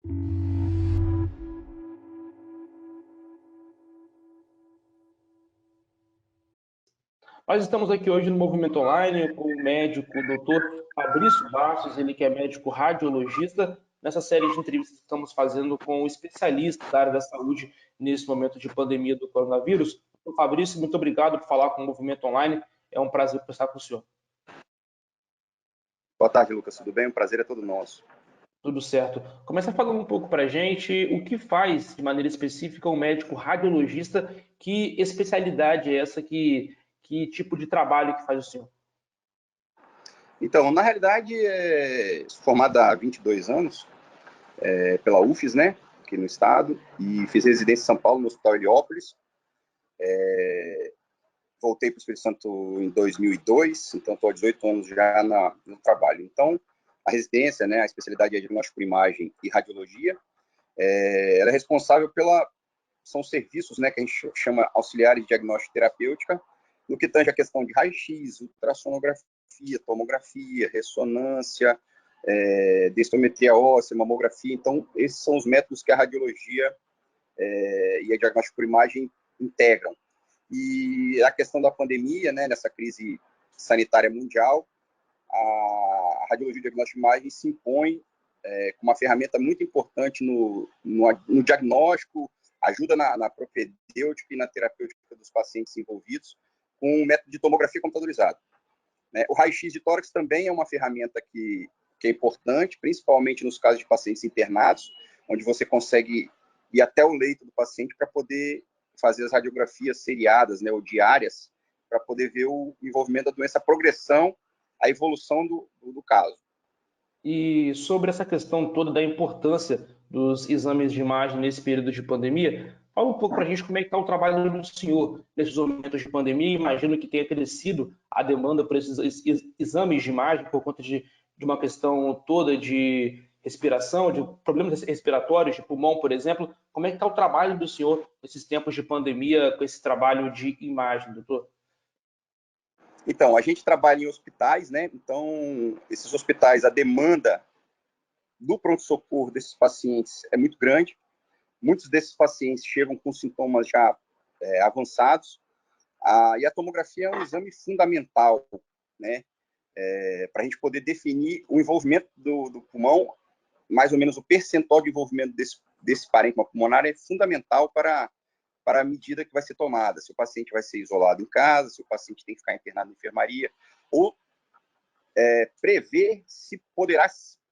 Nós estamos aqui hoje no Movimento Online com o médico Dr. Fabrício Bastos, ele que é médico radiologista, nessa série de entrevistas que estamos fazendo com especialistas da área da saúde nesse momento de pandemia do coronavírus. Dr. Fabrício, muito obrigado por falar com o Movimento Online, é um prazer conversar com o senhor. Boa tarde, Lucas, tudo bem? O prazer é todo nosso. Tudo certo. Começa falando um pouco para a gente o que faz, de maneira específica, um médico radiologista, que especialidade é essa, que tipo de trabalho que faz o senhor? Então, na realidade, sou formado há 22 anos pela UFES, né, aqui no estado, e fiz residência em São Paulo, no Hospital Heliópolis. Voltei para o Espírito Santo em 2002, então estou há 18 anos já no trabalho. Então, a residência, né, a especialidade é diagnóstico por imagem e radiologia. Ela é responsável são serviços, né, que a gente chama auxiliares de diagnóstico terapêutica, no que tange a questão de raio-x, ultrassonografia, tomografia, ressonância, densitometria óssea, mamografia. Então, esses são os métodos que a radiologia e a diagnóstico por imagem integram. E a questão da pandemia, né, nessa crise sanitária mundial, a radiologia e diagnóstico de imagem se impõe como uma ferramenta muito importante no diagnóstico, ajuda na propedêutica e na terapêutica dos pacientes envolvidos, com um método de tomografia computadorizada. Né? O raio-x de tórax também é uma ferramenta que é importante, principalmente nos casos de pacientes internados, onde você consegue ir até o leito do paciente para poder fazer as radiografias seriadas, né, ou diárias, para poder ver o envolvimento da doença, a progressão, a evolução do caso. E sobre essa questão toda da importância dos exames de imagem nesse período de pandemia, fala um pouco para a gente como é que está o trabalho do senhor nesses momentos de pandemia. Imagino que tenha crescido a demanda por esses exames de imagem por conta de uma questão toda de respiração, de problemas respiratórios, de pulmão, por exemplo. Como é que está o trabalho do senhor nesses tempos de pandemia com esse trabalho de imagem, doutor? Então, a gente trabalha em hospitais, né? Então, esses hospitais, a demanda do pronto-socorro desses pacientes é muito grande. Muitos desses pacientes chegam com sintomas já avançados. E a tomografia é um exame fundamental, né? Para a gente poder definir o envolvimento do pulmão, mais ou menos o percentual de envolvimento desse parênquima pulmonar é fundamental para a medida que vai ser tomada. Se o paciente vai ser isolado em casa, se o paciente tem que ficar internado na enfermaria, ou prever se poderá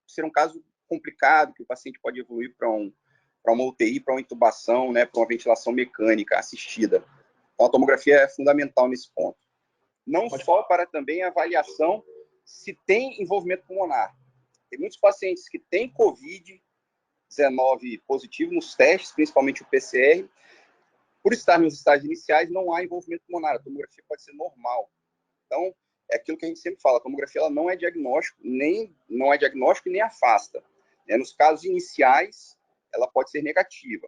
ser um caso complicado, que o paciente pode evoluir para uma UTI, para uma intubação, né, para uma ventilação mecânica assistida. Então, a tomografia é fundamental nesse ponto. Não só para também a avaliação se tem envolvimento pulmonar. Tem muitos pacientes que têm COVID-19 positivo nos testes, principalmente o PCR. Por estar nos estágios iniciais, não há envolvimento pulmonar. A tomografia pode ser normal. Então, é aquilo que a gente sempre fala, a tomografia ela não é diagnóstico, nem afasta. Nos casos iniciais, ela pode ser negativa.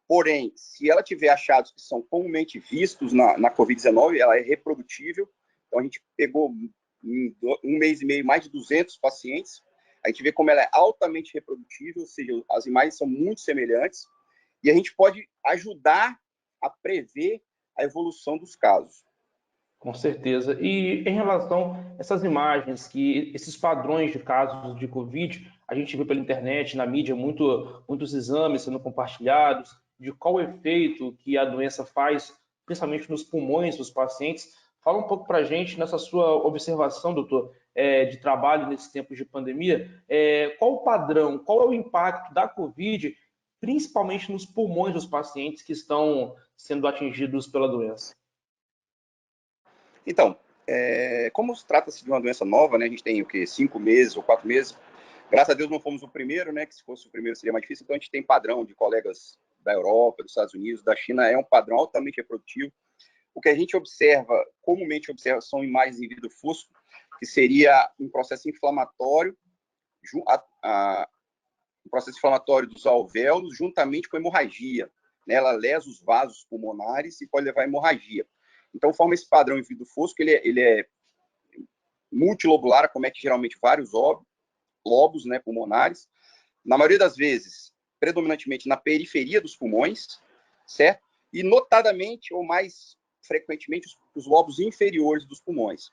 Porém, se ela tiver achados que são comumente vistos na COVID-19, ela é reprodutível. Então, a gente pegou em 1 mês e meio mais de 200 pacientes. A gente vê como ela é altamente reprodutível, ou seja, as imagens são muito semelhantes. E a gente pode ajudar a prever a evolução dos casos. Com certeza. E em relação a essas imagens, esses padrões de casos de Covid, a gente vê pela internet, na mídia, muitos exames sendo compartilhados, de qual efeito que a doença faz, principalmente nos pulmões dos pacientes. Fala um pouco para a gente, nessa sua observação, doutor, de trabalho nesses tempos de pandemia, qual o padrão, qual é o impacto da Covid, principalmente nos pulmões dos pacientes que estão sendo atingidos pela doença? Então, como trata-se de uma doença nova, né, a gente tem o quê? 5 meses ou 4 meses. Graças a Deus não fomos o primeiro, né, que se fosse o primeiro seria mais difícil. Então a gente tem padrão de colegas da Europa, dos Estados Unidos, da China, é um padrão altamente reprodutivo. O que a gente comumente observa, são imagens em vidro fosco, que seria um processo inflamatório, um processo inflamatório dos alvéolos, juntamente com hemorragia. Né? Ela lesa os vasos pulmonares e pode levar a hemorragia. Então, forma esse padrão em vidro fosco, ele é multilobular, acomete geralmente vários lobos, né, pulmonares. Na maioria das vezes, predominantemente na periferia dos pulmões, certo? E notadamente, ou mais frequentemente, os lobos inferiores dos pulmões.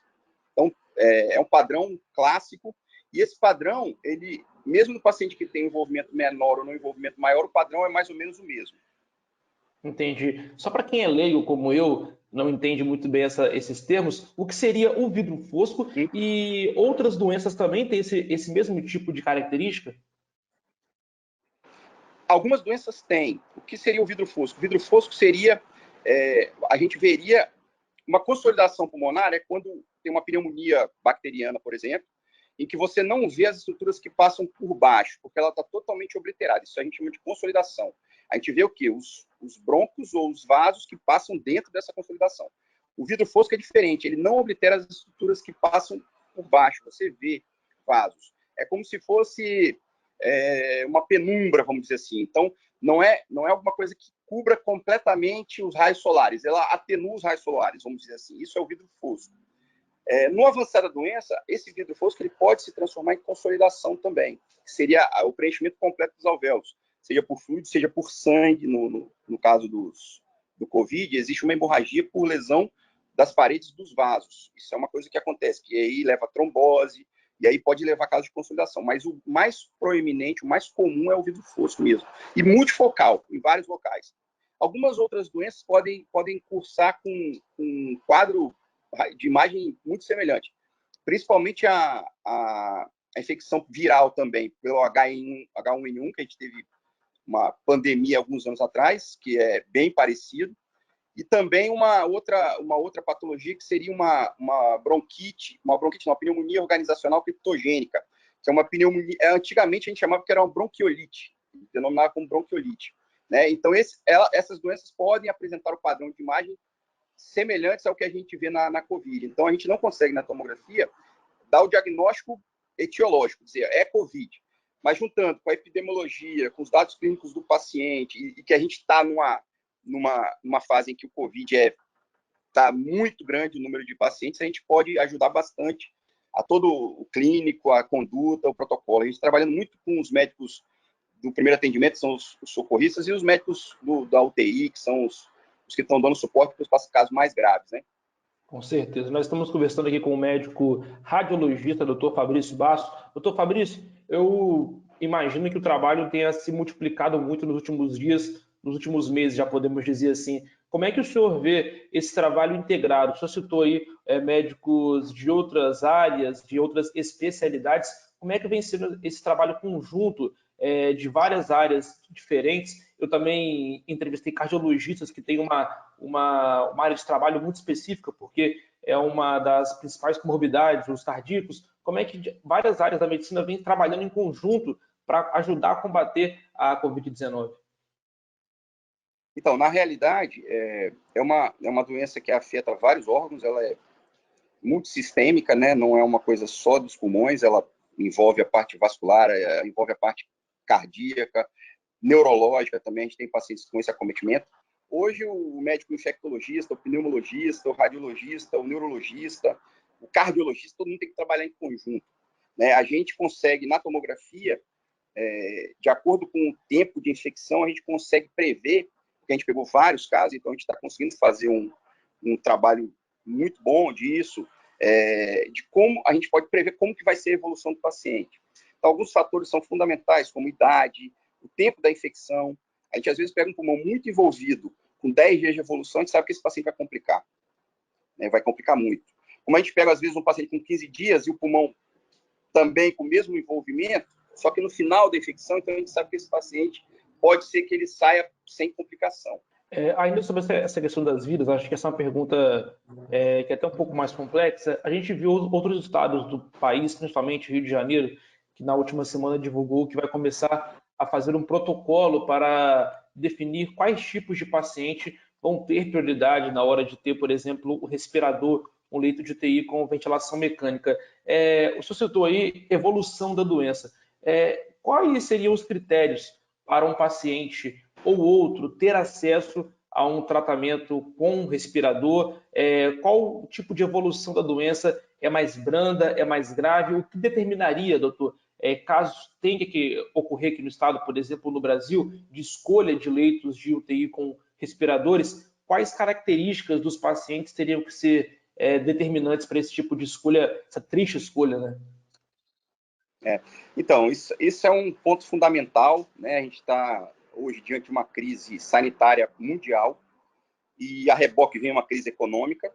Então, é um padrão clássico, e esse padrão, ele, mesmo no paciente que tem envolvimento menor ou no envolvimento maior, o padrão é mais ou menos o mesmo. Entendi. Só para quem é leigo como eu, não entende muito bem esses termos, o que seria o vidro fosco e outras doenças também têm esse mesmo tipo de característica? Algumas doenças têm. O que seria o vidro fosco? O vidro fosco seria, a gente veria uma consolidação pulmonar, é quando tem uma pneumonia bacteriana, por exemplo, em que você não vê as estruturas que passam por baixo, porque ela está totalmente obliterada. Isso a gente chama de consolidação. A gente vê o quê? Os brônquios ou os vasos que passam dentro dessa consolidação. O vidro fosco é diferente, ele não oblitera as estruturas que passam por baixo. Você vê vasos. É como se fosse uma penumbra, vamos dizer assim. Então, não é alguma coisa que cubra completamente os raios solares, ela atenua os raios solares, vamos dizer assim. Isso é o vidro fosco. No avançar da doença, esse vidro fosco ele pode se transformar em consolidação também, que seria o preenchimento completo dos alvéolos, seja por fluido, seja por sangue. No caso do Covid, existe uma hemorragia por lesão das paredes dos vasos. Isso é uma coisa que acontece, que aí leva a trombose, e aí pode levar a caso de consolidação. Mas o mais proeminente, o mais comum é o vidro fosco mesmo. E multifocal, em vários locais. Algumas outras doenças podem cursar com um quadro de imagem muito semelhante. Principalmente a infecção viral também, pelo H1N1, que a gente teve uma pandemia alguns anos atrás, que é bem parecido. E também uma outra patologia que seria uma bronquite, não, uma pneumonia organizacional criptogênica, que é uma pneumonia, antigamente a gente chamava que era uma bronquiolite, denominada como bronquiolite. Né? Então, essas doenças podem apresentar o padrão de imagem semelhantes ao que a gente vê na Covid. Então, a gente não consegue, na tomografia, dar o diagnóstico etiológico, dizer, é Covid. Mas juntando com a epidemiologia, com os dados clínicos do paciente, e que a gente está numa fase em que o Covid está muito grande o número de pacientes, a gente pode ajudar bastante a todo o clínico, a conduta, o protocolo. A gente trabalhando muito com os médicos do primeiro atendimento, são os socorristas, e os médicos da UTI, que são os que estão dando suporte para os casos mais graves, né? Com certeza. Nós estamos conversando aqui com o médico radiologista, doutor Fabrício Basso. Doutor Fabrício, eu imagino que o trabalho tenha se multiplicado muito nos últimos dias, nos últimos meses, já podemos dizer assim. Como é que o senhor vê esse trabalho integrado? O senhor citou aí médicos de outras áreas, de outras especialidades. Como é que vem sendo esse trabalho conjunto de várias áreas diferentes? Eu também entrevistei cardiologistas que têm uma área de trabalho muito específica, porque é uma das principais comorbidades, os cardíacos. Como é que várias áreas da medicina vêm trabalhando em conjunto para ajudar a combater a Covid-19? Então, na realidade, é uma doença que afeta vários órgãos, ela é multissistêmica, né? Não é uma coisa só dos pulmões, ela envolve a parte vascular, envolve a parte cardíaca, neurológica também, a gente tem pacientes com esse acometimento. Hoje, o médico infectologista, o pneumologista, o radiologista, o neurologista, o cardiologista, todo mundo tem que trabalhar em conjunto. Né? A gente consegue, na tomografia, de acordo com o tempo de infecção, a gente consegue prever, porque a gente pegou vários casos, então a gente está conseguindo fazer um trabalho muito bom disso, de como a gente pode prever como que vai ser a evolução do paciente. Então, alguns fatores são fundamentais, como idade, o tempo da infecção. A gente, às vezes, pega um pulmão muito envolvido, com 10 dias de evolução, a gente sabe que esse paciente vai complicar. Né? Vai complicar muito. Como a gente pega, às vezes, um paciente com 15 dias e o pulmão também com o mesmo envolvimento, só que no final da infecção, então a gente sabe que esse paciente pode ser que ele saia sem complicação. Ainda sobre essa questão das vidas, acho que essa é uma pergunta que é até um pouco mais complexa. A gente viu outros estados do país, principalmente Rio de Janeiro, que na última semana divulgou que vai começar a fazer um protocolo para definir quais tipos de paciente vão ter prioridade na hora de ter, por exemplo, o respirador, um leito de UTI com ventilação mecânica. O senhor citou aí evolução da doença. Quais seriam os critérios para um paciente ou outro ter acesso a um tratamento com respirador? Qual tipo de evolução da doença é mais branda, é mais grave? O que determinaria, doutor, casos tenha que ocorrer aqui no estado, por exemplo, no Brasil, de escolha de leitos de UTI com respiradores, quais características dos pacientes teriam que ser determinantes para esse tipo de escolha, essa triste escolha, né? Então, isso é um ponto fundamental, né? A gente está hoje diante de uma crise sanitária mundial e a reboque vem uma crise econômica,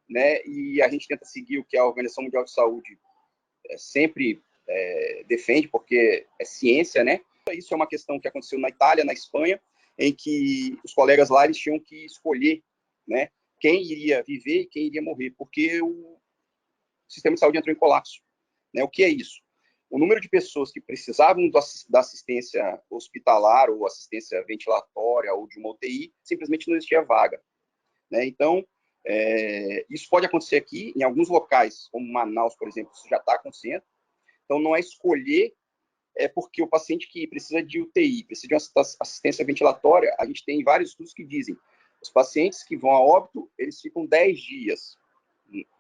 né? E a gente tenta seguir o que a Organização Mundial de Saúde sempre defende, porque é ciência, né? Isso é uma questão que aconteceu na Itália, na Espanha, em que os colegas lá eles tinham que escolher, né? Quem iria viver e quem iria morrer, porque o sistema de saúde entrou em colapso, né? O que é isso? O número de pessoas que precisavam da assistência hospitalar ou assistência ventilatória ou de uma UTI, simplesmente não existia vaga, né? Então, isso pode acontecer aqui, em alguns locais, como Manaus, por exemplo, isso já está acontecendo. Então, não é escolher, porque o paciente que precisa de UTI, precisa de uma assistência ventilatória, a gente tem vários estudos que dizem os pacientes que vão a óbito, eles ficam 10 dias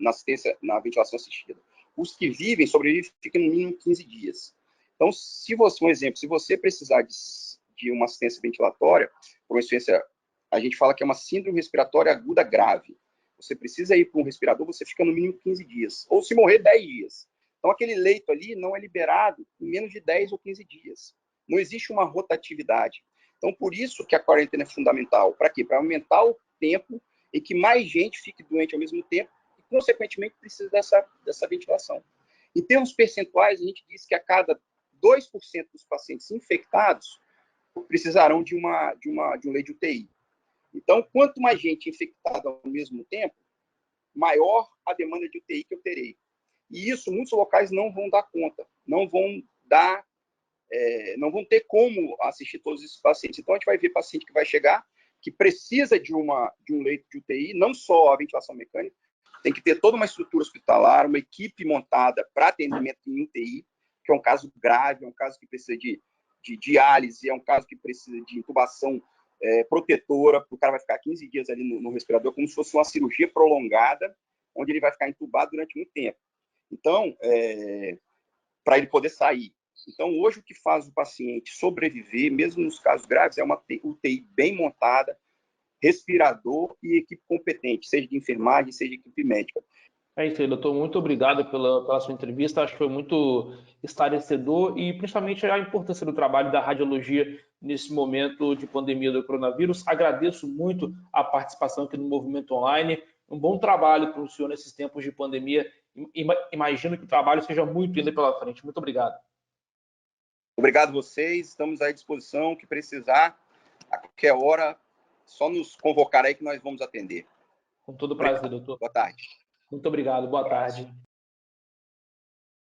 na ventilação assistida. Os que vivem, sobrevivem, ficam no mínimo 15 dias. Então, um exemplo, se você precisar de uma assistência ventilatória, por uma insuficiência, a gente fala que é uma síndrome respiratória aguda grave. Você precisa ir para um respirador, você fica no mínimo 15 dias. Ou se morrer, 10 dias. Então, aquele leito ali não é liberado em menos de 10 ou 15 dias. Não existe uma rotatividade. Então, por isso que a quarentena é fundamental. Para quê? Para aumentar o tempo em que mais gente fique doente ao mesmo tempo consequentemente, precisa dessa ventilação. Em termos percentuais, a gente diz que a cada 2% dos pacientes infectados precisarão de um leito de UTI. Então, quanto mais gente infectada ao mesmo tempo, maior a demanda de UTI que eu terei. E isso, muitos locais não vão dar conta, não vão ter como assistir todos esses pacientes. Então, a gente vai ver paciente que vai chegar, que precisa de um leito de UTI, não só a ventilação mecânica, tem que ter toda uma estrutura hospitalar, uma equipe montada para atendimento em UTI, que é um caso grave, é um caso que precisa de diálise, é um caso que precisa de intubação protetora, o cara vai ficar 15 dias ali no respirador, como se fosse uma cirurgia prolongada, onde ele vai ficar entubado durante muito tempo. Então, para ele poder sair. Então, hoje, o que faz o paciente sobreviver, mesmo nos casos graves, é uma UTI bem montada, respirador e equipe competente, seja de enfermagem, seja de equipe médica. É isso aí, doutor. Muito obrigado pela sua entrevista. Acho que foi muito esclarecedor e principalmente a importância do trabalho da radiologia nesse momento de pandemia do coronavírus. Agradeço muito a participação aqui no Movimento Online. Um bom trabalho para o senhor nesses tempos de pandemia. Imagino que o trabalho seja muito ainda pela frente. Muito obrigado. Obrigado a vocês. Estamos à disposição. O que precisar, a qualquer hora, só nos convocar aí que nós vamos atender. Com todo prazer, doutor. Boa tarde. Muito obrigado. Boa tarde.